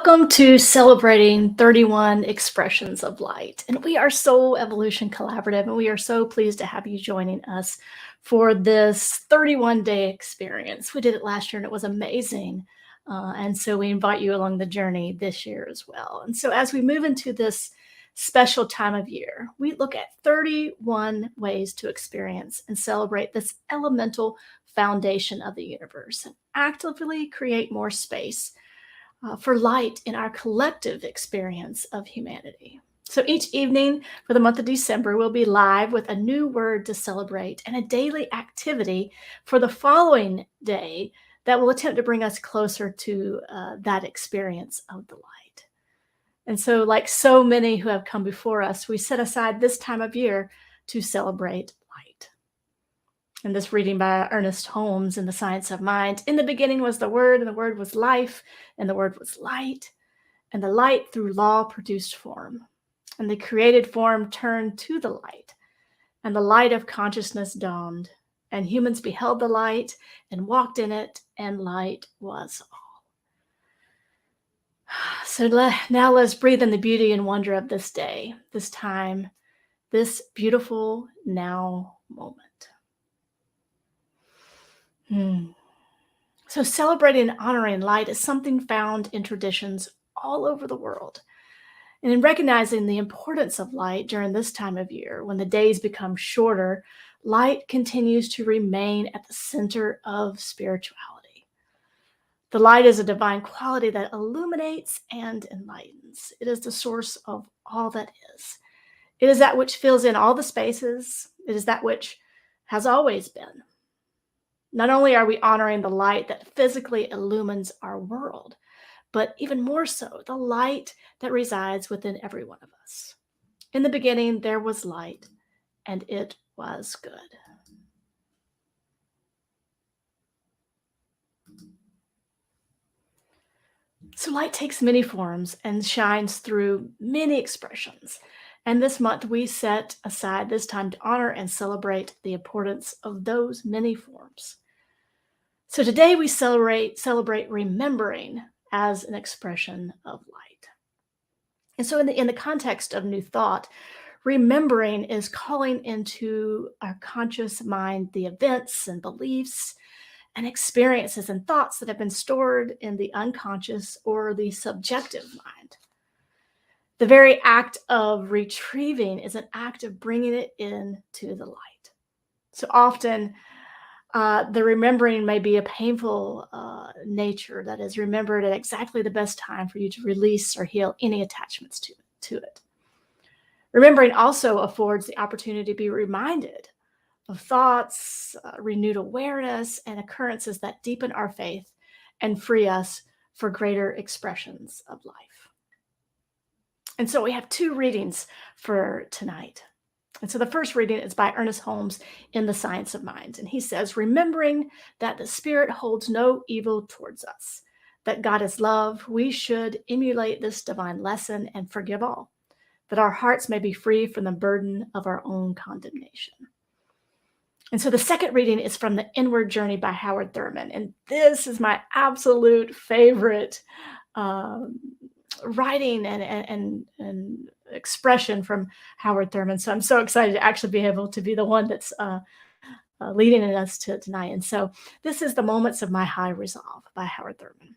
Welcome to celebrating 31 expressions of light. And we are so Evolution Collaborative, and we are so pleased to have you joining us for this 31-day experience. We did it last year and it was amazing. And so we invite you along the journey this year as well. And so as we move into this special time of year, we look at 31 ways to experience and celebrate this elemental foundation of the universe and actively create more space for light in our collective experience of humanity. So each evening for the month of December, we'll be live with a new word to celebrate and a daily activity for the following day that will attempt to bring us closer to that experience of the light. And so, like so many who have come before us, we set aside this time of year to celebrate light. In this reading by Ernest Holmes in The Science of Mind, in the beginning was the Word, and the Word was life, and the Word was light, and the light through law produced form. And the created form turned to the light, and the light of consciousness dawned, and humans beheld the light and walked in it, and light was all. So now let's breathe in the beauty and wonder of this day, this time, this beautiful now moment. So celebrating and honoring light is something found in traditions all over the world. And in recognizing the importance of light during this time of year, when the days become shorter, light continues to remain at the center of spirituality. The light is a divine quality that illuminates and enlightens. It is the source of all that is. It is that which fills in all the spaces. It is that which has always been. Not only are we honoring the light that physically illumines our world, but even more so, the light that resides within every one of us. In the beginning, there was light, and it was good. So light takes many forms and shines through many expressions. And this month, we set aside this time to honor and celebrate the importance of those many forms. So today we celebrate remembering as an expression of light. And so in the context of New Thought, remembering is calling into our conscious mind the events and beliefs and experiences and thoughts that have been stored in the unconscious or the subjective mind. The very act of retrieving is an act of bringing it into the light. So often, the remembering may be a painful nature that is remembered at exactly the best time for you to release or heal any attachments to it. Remembering also affords the opportunity to be reminded of thoughts, renewed awareness, and occurrences that deepen our faith and free us for greater expressions of life. And so we have two readings for tonight. And so the first reading is by Ernest Holmes in The Science of Mind. And he says, remembering that the Spirit holds no evil towards us, that God is love, we should emulate this divine lesson and forgive all, that our hearts may be free from the burden of our own condemnation. And so the second reading is from The Inward Journey by Howard Thurman. And this is my absolute favorite writing and expression from Howard Thurman. So I'm so excited to actually be able to be the one that's leading us tonight. And so this is The Moments of My High Resolve by Howard Thurman.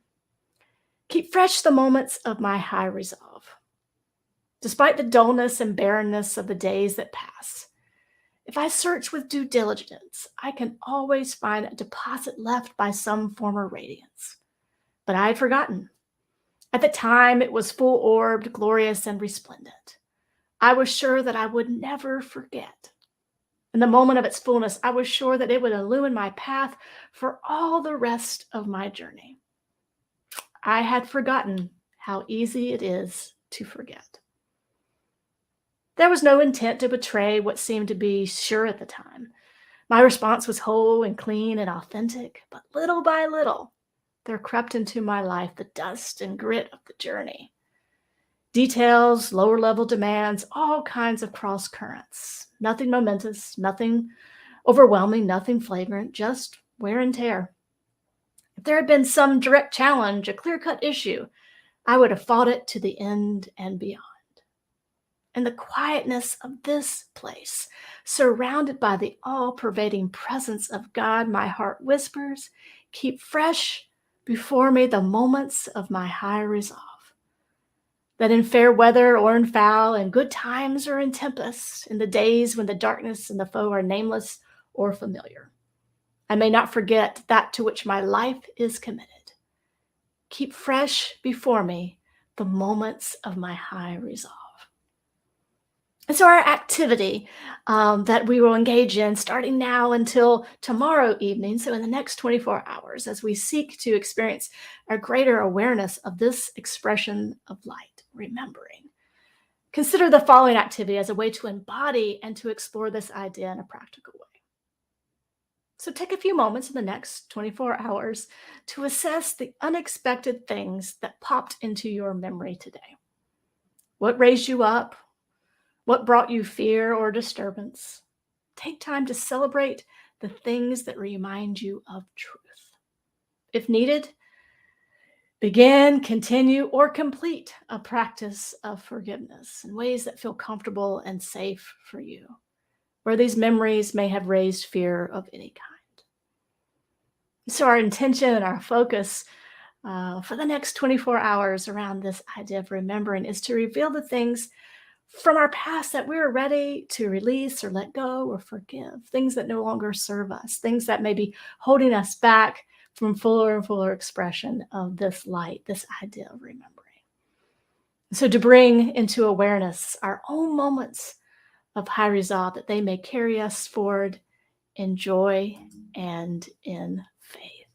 Keep fresh the moments of my high resolve. Despite the dullness and barrenness of the days that pass, if I search with due diligence, I can always find a deposit left by some former radiance. But I had forgotten. At the time, it was full-orbed, glorious, and resplendent. I was sure that I would never forget. In the moment of its fullness, I was sure that it would illumine my path for all the rest of my journey. I had forgotten how easy it is to forget. There was no intent to betray what seemed to be sure at the time. My response was whole and clean and authentic, but little by little, there crept into my life the dust and grit of the journey. Details, lower level demands, all kinds of cross currents. Nothing momentous, nothing overwhelming, nothing flagrant, just wear and tear. If there had been some direct challenge, a clear-cut issue, I would have fought it to the end and beyond. In the quietness of this place, surrounded by the all pervading presence of God, my heart whispers, keep fresh before me the moments of my high resolve. That in fair weather or in foul, in good times or in tempests, in the days when the darkness and the foe are nameless or familiar, I may not forget that to which my life is committed. Keep fresh before me the moments of my high resolve. And so, our activity that we will engage in starting now until tomorrow evening, so in the next 24 hours, as we seek to experience a greater awareness of this expression of light, remembering. Consider the following activity as a way to embody and to explore this idea in a practical way. So, take a few moments in the next 24 hours to assess the unexpected things that popped into your memory today. What raised you up? What brought you fear or disturbance? Take time to celebrate the things that remind you of truth. If needed, begin, continue, or complete a practice of forgiveness in ways that feel comfortable and safe for you, where these memories may have raised fear of any kind. So, our intention and our focus for the next 24 hours around this idea of remembering is to reveal the things from our past that we're ready to release or let go or forgive, things that no longer serve us, things that may be holding us back from fuller and fuller expression of this light, this idea of remembering. So, to bring into awareness our own moments of high resolve, that they may carry us forward in joy and in faith.